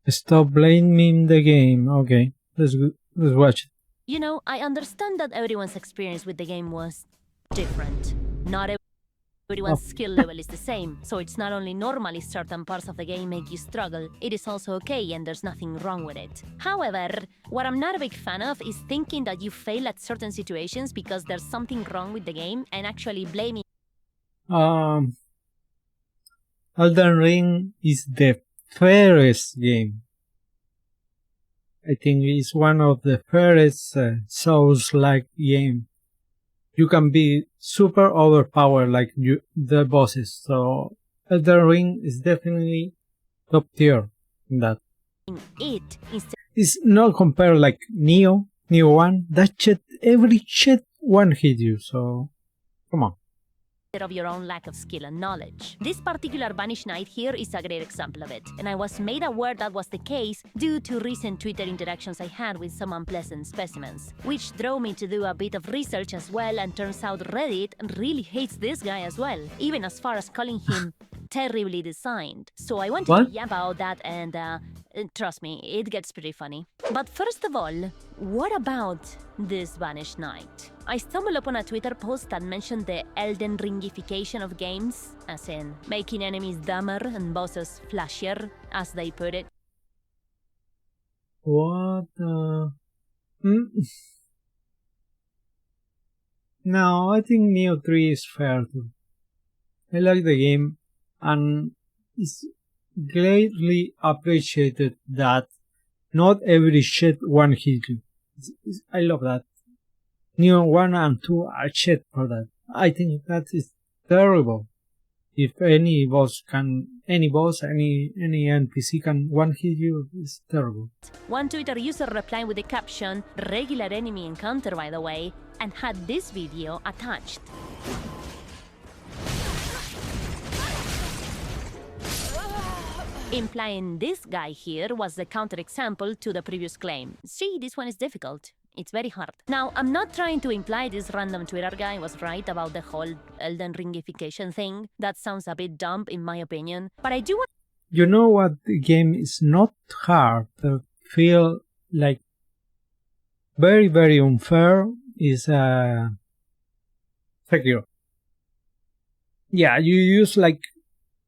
Stop blaming the game. Okay, let's watch it. You know, I understand that everyone's experience with the game was different. Not everyone's skill level is the same, so it's not only normal if certain parts of the game make you struggle, it is also okay and there's nothing wrong with it. However, what I'm not a big fan of is thinking that you fail at certain situations because there's something wrong with the game and actually blaming. Elden Ring is the fairest game. I think it's one of the fairest Souls-like game. You can be super overpowered like the bosses. So Elden Ring is definitely top tier in that. It instead It's not compared like Neo 1. That shit, every shit one hit you. So come on. of your own lack of skill and knowledge. This particular Banished Knight here is a great example of it, and I was made aware that was the case due to recent Twitter interactions I had with some unpleasant specimens, which drove me to do a bit of research as well, and turns out Reddit really hates this guy as well, even as far as calling him terribly designed. So I wanted to yap about that, and trust me, it gets pretty funny. But first of all, what about this Banished Knight? I stumbled upon a Twitter post that mentioned the Elden Ringification of games, as in making enemies dumber and bosses flashier, as they put it. What? No, I think Neo 3 is fair too. I like the game, and it's greatly appreciated that not every shit one hit you. I love that. Neo 1 and 2 are shit for that. I think that is terrible. If any NPC can one hit you, it's terrible. One Twitter user replied with the caption, "Regular enemy encounter by the way," and had this video attached. Implying this guy here was the counterexample to the previous claim. See, this one is difficult. It's very hard. Now, I'm not trying to imply this random Twitter guy was right about the whole Elden Ringification thing. That sounds a bit dumb in my opinion, but I do want... You know what the game is not hard to feel like very, very unfair is Sekiro. Yeah, you use like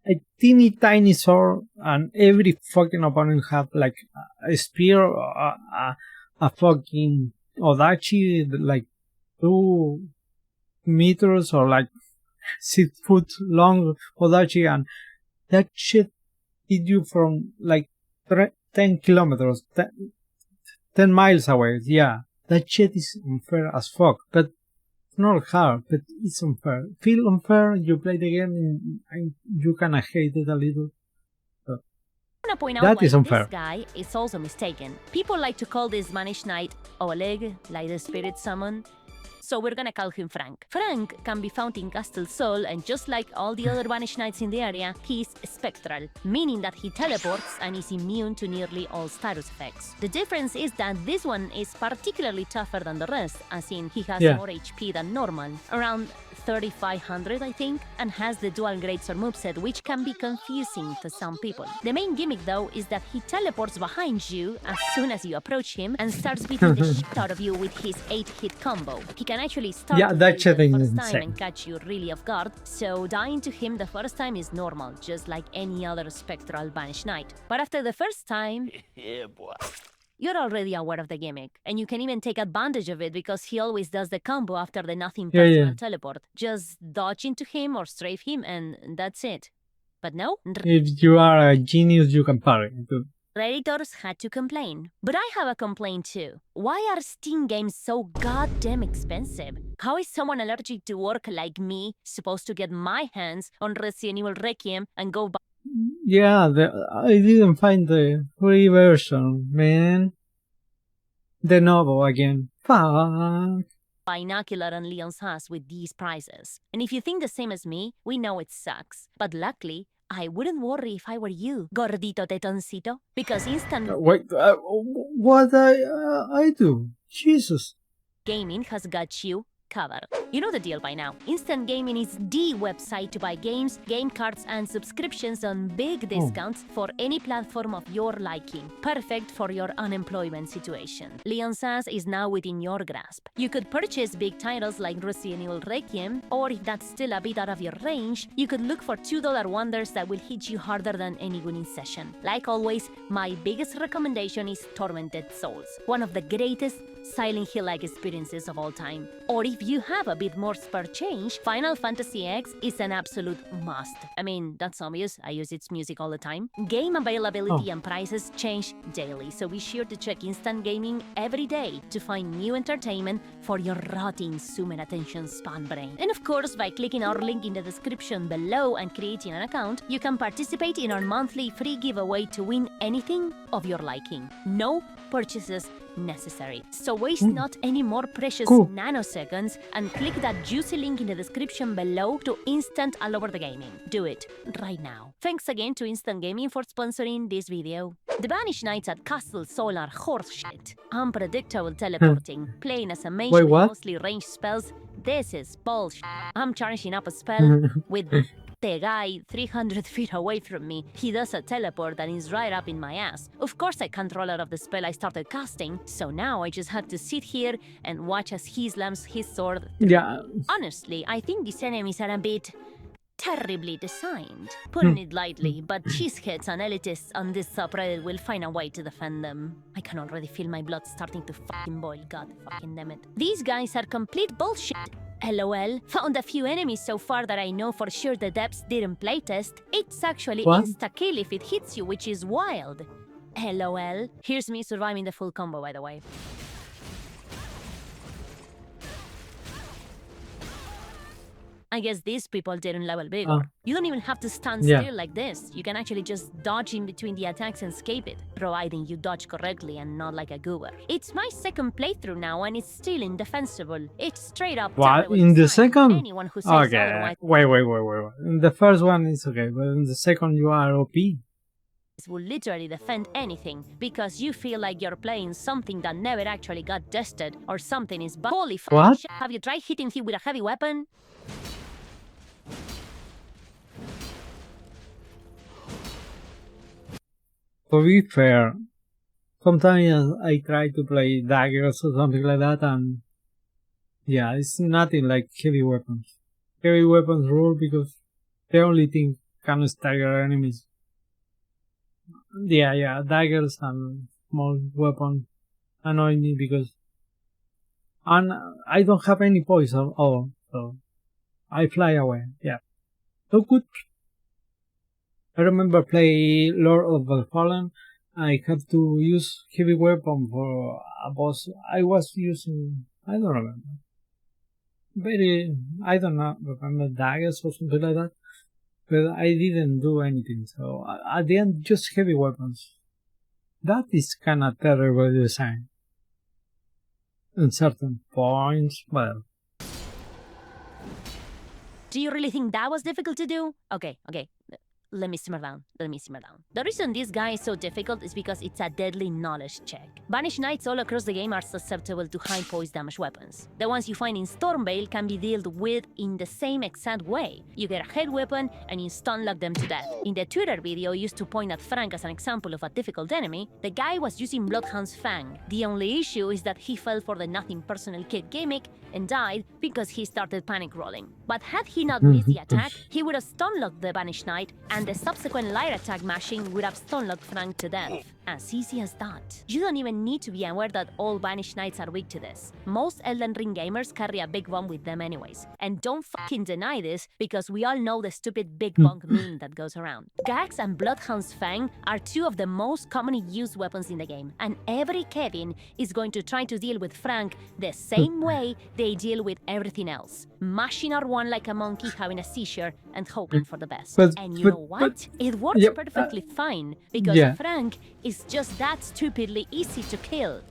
a teeny tiny sword and every fucking opponent have like a spear or a fucking Odachi like 2 meters or like 6 foot long Odachi, and that shit hit you from like 10 kilometers, 10 miles away. Yeah, that shit is unfair as fuck, but it's not hard, but it's unfair. Feel unfair, you play the game and you kinda hate it a little. I want to point out That is unfair. This guy is also mistaken. People like to call this Banished Knight Oleg, like the spirit summon. So we're gonna call him Frank. Frank can be found in Castle Sol, and just like all the other Banished Knights in the area, he's spectral, meaning that he teleports and is immune to nearly all status effects. The difference is that this one is particularly tougher than the rest, as in he has more HP than normal, around 3500 I think, and has the dual greatsword moveset, which can be confusing to some people. The main gimmick though is that he teleports behind you as soon as you approach him and starts beating the shit out of you with his 8-hit combo. He can actually start that shit is the first insane time and catch you really off guard, so dying to him the first time is normal, just like any other spectral Banished Knight. But after the first time, yeah, boy, you're already aware of the gimmick, and you can even take advantage of it because he always does the combo after the nothing personal teleport. Just dodge into him or strafe him and that's it. But no, if you are a genius, you can parry. Redditors had to complain. But I have a complaint too. Why are Steam games so goddamn expensive? How is someone allergic to work like me supposed to get my hands on Resident Evil Requiem and go buy... Yeah, I didn't find the free version, man. The novel again. Fuck. Binocular and Leon's house with these prices. And if you think the same as me, we know it sucks. But luckily, I wouldn't worry if I were you, gordito tetoncito, because instant... Wait, what I do? Jesus. Gaming has got you cover. You know the deal by now. Instant Gaming is the website to buy games, game cards, and subscriptions on big discounts for any platform of your liking. Perfect for your unemployment situation. Leon Sass is now within your grasp. You could purchase big titles like Resident Evil Requiem, or if that's still a bit out of your range, you could look for $2 wonders that will hit you harder than any winning session. Like always, my biggest recommendation is Tormented Souls, one of the greatest Silent Hill-like experiences of all time. Or if you have a bit more spare change, Final Fantasy X is an absolute must. I mean, that's obvious, I use its music all the time. Game availability and prices change daily, so be sure to check Instant Gaming every day to find new entertainment for your rotting sumo attention span brain. And of course, by clicking our link in the description below and creating an account, you can participate in our monthly free giveaway to win anything of your liking. No purchases necessary. So waste not any more precious nanoseconds and click that juicy link in the description below to instant all over the gaming. Do it right now. Thanks again to Instant Gaming for sponsoring this video. The Banished Knights at Castle Sol are horseshit. Unpredictable teleporting, playing as a mage with mostly ranged spells. This is bullshit. I'm charging up a spell with the guy 300 feet away from me. He does a teleport and is right up in my ass. Of course I can't roll out of the spell I started casting, so now I just had to sit here and watch as he slams his sword. Yeah. Honestly, I think these enemies are a bit terribly designed, putting it lightly, but cheeseheads and elitists on this subreddit will find a way to defend them. I can already feel my blood starting to fucking boil, god fucking damn it. These guys are complete bullshit. LOL. Found a few enemies so far that I know for sure the depths didn't playtest. It's actually insta-kill if it hits you, which is wild. LOL. Here's me surviving the full combo, by the way. I guess these people didn't level bigger. You don't even have to stand still like this. You can actually just dodge in between the attacks and escape it, providing you dodge correctly and not like a goober. It's my second playthrough now and it's still indefensible. It's straight up. What? In the second? Anyone who says okay. Wait. In the first one is okay, but in the second you are OP. Will literally defend anything because you feel like you're playing something that never actually got tested or something is bad. Holy fuck. Have you tried hitting him with a heavy weapon? To be fair, sometimes I try to play daggers or something like that, and yeah, it's nothing like heavy weapons. Heavy weapons rule because the only thing can stagger enemies. Yeah, daggers and small weapons annoy me because I don't have any poison at all, so I fly away. Yeah, so good. I remember playing Lord of the Fallen. I had to use heavy weapon for a boss. I was using, I don't remember. I don't know, remember daggers or something like that. But I didn't do anything. So at the end, just heavy weapons. That is kind of terrible design. In certain points, well. Do you really think that was difficult to do? Okay. Let me simmer down. The reason this guy is so difficult is because it's a deadly knowledge check. Banished Knights all across the game are susceptible to high poise damage weapons. The ones you find in Stormveil can be dealt with in the same exact way. You get a head weapon and you stun lock them to death. In the Twitter video used to point at Frank as an example of a difficult enemy, the guy was using Bloodhound's Fang. The only issue is that he fell for the nothing personal kid gimmick and died because he started panic rolling. But had he not missed the attack, he would have stun-locked the Banished Knight, and the subsequent light attack mashing would have stun-locked Frank to death. As easy as that. You don't even need to be aware that all Banished Knights are weak to this. Most Elden Ring gamers carry a big bomb with them anyways. And don't fucking deny this, because we all know the stupid big bonk meme that goes around. Gax and Bloodhound's Fang are two of the most commonly used weapons in the game, and every Kevin is going to try to deal with Frank the same way they deal with everything else. Mashing R1 like a monkey having a seizure and hoping for the best. And you know what? It works perfectly fine, because Frank is just that stupidly easy to kill.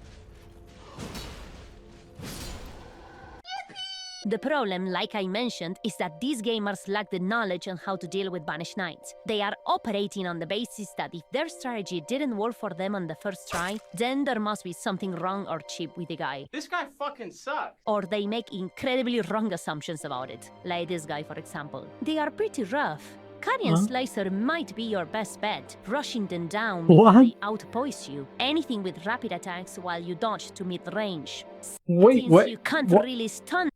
The problem, like I mentioned, is that these gamers lack the knowledge on how to deal with Banished Knights. They are operating on the basis that if their strategy didn't work for them on the first try, then there must be something wrong or cheap with the guy. This guy fucking sucks. Or they make incredibly wrong assumptions about it, like this guy for example. They are pretty rough. Carrion Slicer might be your best bet. Rushing them down What? may outpoise you. Anything with rapid attacks while you dodge to mid-range. Wait, Since what? you can't What? really stun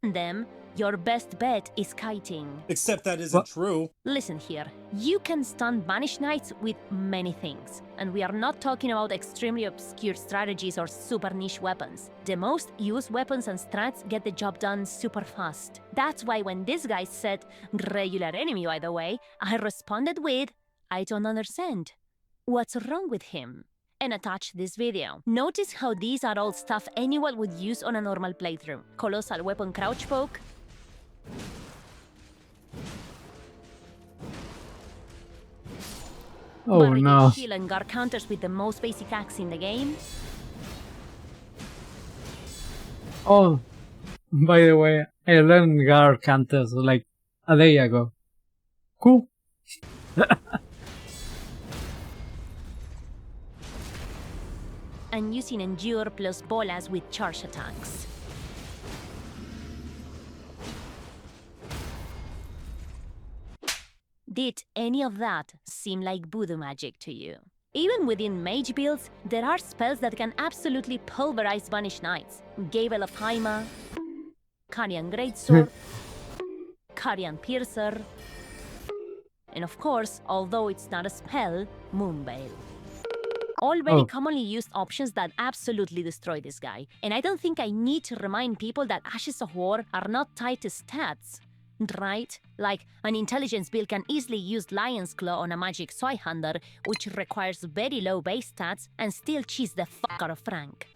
them, your best bet is kiting. Except that isn't true. Listen here, you can stun Banished Knights with many things, and we are not talking about extremely obscure strategies or super niche weapons. The most used weapons and strats get the job done super fast. That's why when this guy said, regular enemy by the way, I responded with, I don't understand. What's wrong with him? And attach this video. Notice how these are all stuff anyone would use on a normal playthrough. Colossal weapon crouch poke, Oh barricade no. heal and guard counters with the most basic axe in the game. Oh, by the way, I learned guard counters like a day ago. Cool. And using endure plus bolas with charge attacks. Did any of that seem like voodoo magic to you? Even within mage builds, there are spells that can absolutely pulverize Banished Knights. Gable of Haima, Carrion Greatsword, Carrion Piercer, and of course, although it's not a spell, Moonveil. All very commonly used options that absolutely destroy this guy. And I don't think I need to remind people that Ashes of War are not tied to stats, right? Like, an intelligence build can easily use Lion's Claw on a magic Zweihander, which requires very low base stats, and still cheese the fuck out of Frank.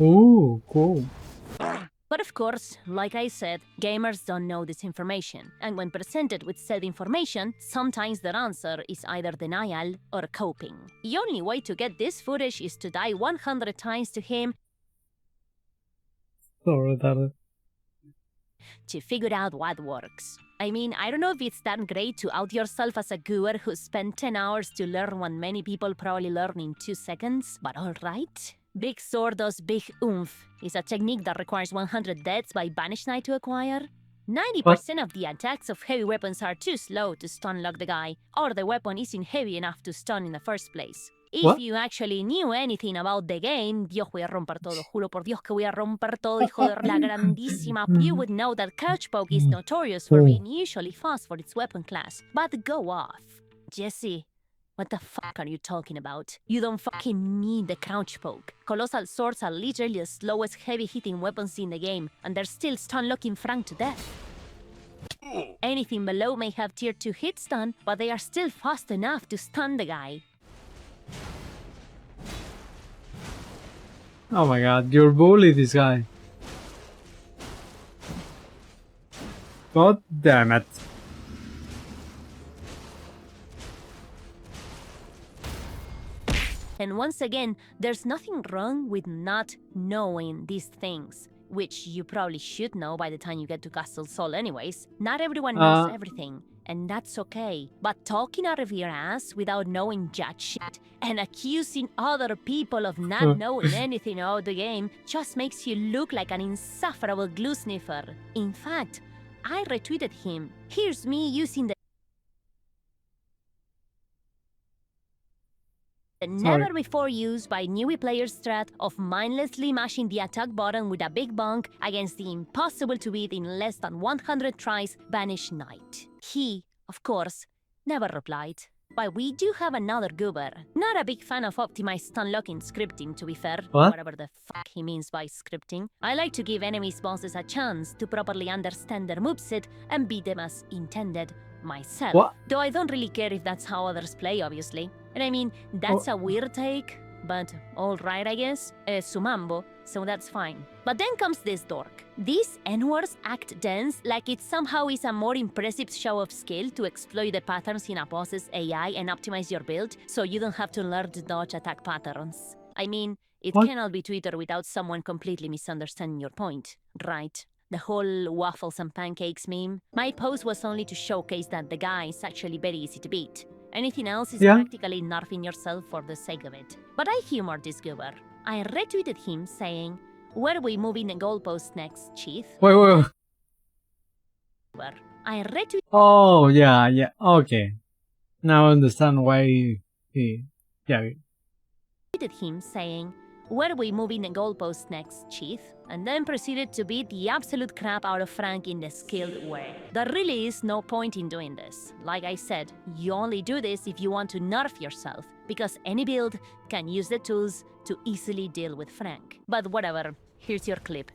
Ooh, cool. But of course, like I said, gamers don't know this information, and when presented with said information, sometimes their answer is either denial or coping. The only way to get this footage is to die 100 times to him So retarded. to figure out what works. I mean, I don't know if it's that great to out yourself as a gooer who spent 10 hours to learn what many people probably learn in 2 seconds, but alright. Big Sword does Big Oomph is a technique that requires 100 deaths by Banished Knight to acquire. 90% of the attacks of heavy weapons are too slow to stun lock the guy, or the weapon isn't heavy enough to stun in the first place. If you actually knew anything about the game, Dios, voy a romper todo, juro por Dios que voy a romper todo, hijo de la grandísima, you would know that Crouch Poke is notorious for being usually fast for its weapon class. But go off. Jesse, what the fuck are you talking about? You don't fucking need the Crouch Poke. Colossal Swords are literally the slowest heavy-hitting weapons in the game, and they're still stun-locking Frank to death. Anything below may have tier 2 hit stun, but they are still fast enough to stun the guy. Oh my god, you're bully this guy. God damn it. And once again, there's nothing wrong with not knowing these things, which you probably should know by the time you get to Castle Sol anyways. Not everyone knows everything, and that's okay. But talking out of your ass without knowing jack shit and accusing other people of not knowing anything about the game just makes you look like an insufferable glue sniffer. In fact, I retweeted him. Here's me using the never before used by newbie players strat of mindlessly mashing the attack button with a big bonk against the impossible to beat in less than 100 tries Banished Knight. He, of course, never replied. But we do have another goober. Not a big fan of optimized stun locking scripting, to be fair. Whatever the fuck he means by scripting. I like to give enemies bosses a chance to properly understand their moveset and beat them as intended myself. Though I don't really care if that's how others play, obviously. And I mean, that's a weird take, but alright I guess. Sumambo, so that's fine. But then comes this dork. These N-words act dense like it somehow is a more impressive show of skill to exploit the patterns in a boss's AI and optimize your build so you don't have to learn to dodge attack patterns. I mean, It What? cannot be Twitter without someone completely misunderstanding your point, right? The whole waffles and pancakes meme. My post was only to showcase that the guy is actually very easy to beat. Anything else is Yeah. practically nerfing yourself for the sake of it. But I humored this goober. I retweeted him saying, "Where are we moving the goalpost next, Chief?" Wait. I retweeted Oh, yeah. Okay. Now I understand why he. Yeah. him saying, "Where are we moving the goalpost next, Chief?" And then proceeded to beat the absolute crap out of Frank in the skilled way. There really is no point in doing this. Like I said, you only do this if you want to nerf yourself, because any build can use the tools to easily deal with Frank. But whatever, here's your clip.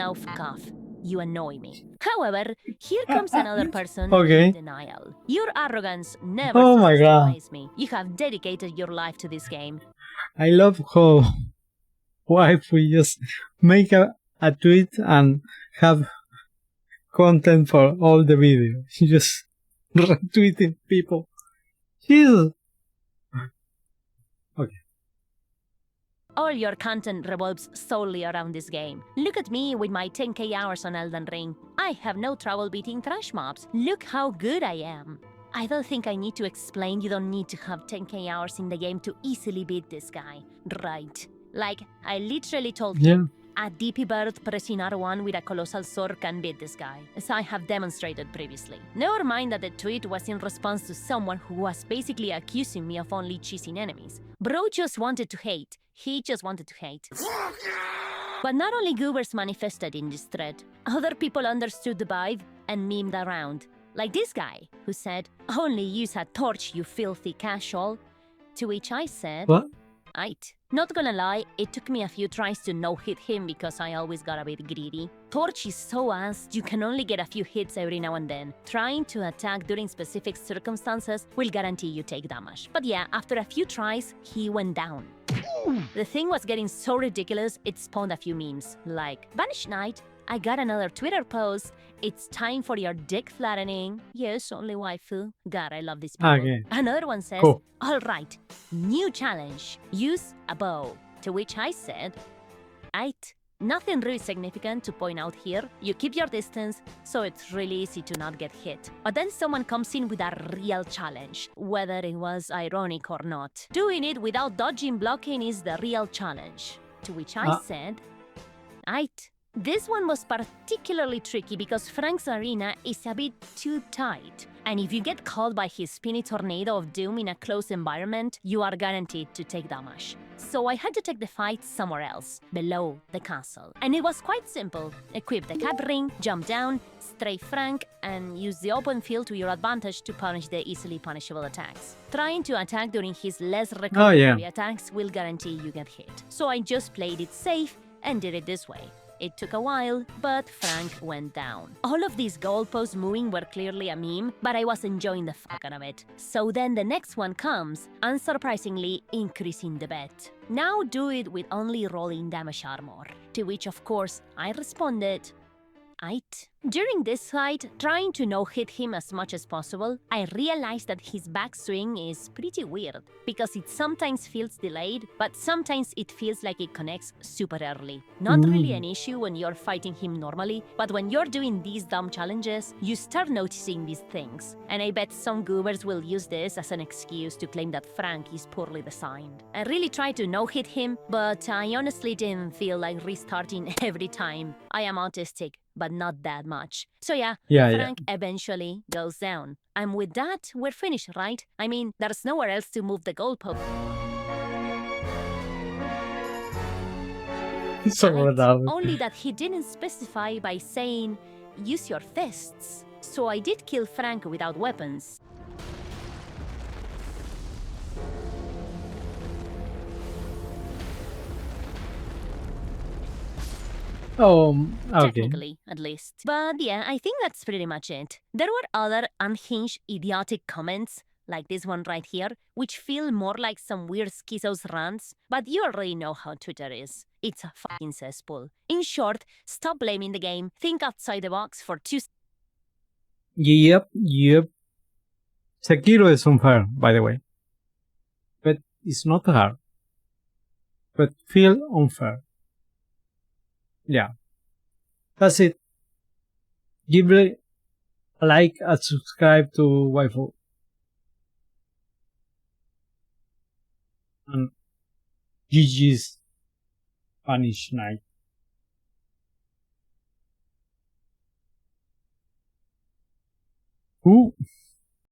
Now fuck off. You annoy me. However, here comes another person Okay. in denial. Your arrogance never Oh my ceases to God. amaze me. You have dedicated your life to this game. I love how if we just make a tweet and have content for all the video. Just retweeting people. Jesus. Okay. All your content revolves solely around this game. Look at me with my 10k hours on Elden Ring. I have no trouble beating trash mobs. Look how good I am. I don't think I need to explain you don't need to have 10k hours in the game to easily beat this guy, right? Like, I literally told him, a DP bird pressing R1 with a colossal sword can beat this guy, as I have demonstrated previously. Never mind that the tweet was in response to someone who was basically accusing me of only cheesing enemies. Bro just wanted to hate. He just wanted to hate. But not only goobers manifested in this thread, other people understood the vibe and memed around. Like this guy, who said, "Only use a torch, you filthy casual." To which I said, What? "Aight." Not gonna lie, it took me a few tries to no-hit him because I always got a bit greedy. Torch is so ass, you can only get a few hits every now and then. Trying to attack during specific circumstances will guarantee you take damage. But yeah, after a few tries, he went down. The thing was getting so ridiculous, it spawned a few memes, like, "Vanish Knight, I got another Twitter post. It's time for your dick flattening. Yes, only waifu. God, I love this people." Okay. Another one says, Cool. "All right, new challenge. Use a bow." To which I said, "Aight." Nothing really significant to point out here. You keep your distance, so it's really easy to not get hit. But then someone comes in with a real challenge, whether it was ironic or not. Doing it without dodging blocking is the real challenge. To which I said, "Aight." This one was particularly tricky because Frank's arena is a bit too tight. And if you get caught by his spinny tornado of doom in a close environment, you are guaranteed to take damage. So I had to take the fight somewhere else, below the castle. And it was quite simple. Equip the cap ring, jump down, strafe Frank, and use the open field to your advantage to punish the easily punishable attacks. Trying to attack during his less recoverable attacks will guarantee you get hit. So I just played it safe and did it this way. It took a while, but Frank went down. All of these goalposts moving were clearly a meme, but I was enjoying the fuck out of it. So then the next one comes, unsurprisingly increasing the bet. Now do it with only rolling damage armor. To which of course I responded, "Aight." During this fight, trying to no-hit him as much as possible, I realized that his backswing is pretty weird, because it sometimes feels delayed, but sometimes it feels like it connects super early. Not really an issue when you're fighting him normally, but when you're doing these dumb challenges, you start noticing these things. And I bet some goobers will use this as an excuse to claim that Frank is poorly designed. I really tried to no-hit him, but I honestly didn't feel like restarting every time. I am autistic, but not that much. So yeah, Frank eventually goes down. And with that, we're finished, right? I mean, there's nowhere else to move the goalpost. Only that he didn't specify by saying, "Use your fists." So I did kill Frank without weapons. Technically, at least. But yeah, I think that's pretty much it. There were other unhinged, idiotic comments, like this one right here, which feel more like some weird schizos rants, but you already know how Twitter is. It's a fucking cesspool. In short, stop blaming the game, think outside the box for 2 Yep. Sekiro is unfair, by the way. But is not hard, but feel unfair. Yeah, that's it. Give a like and subscribe to Waifu. And GG's Spanish night. Ooh.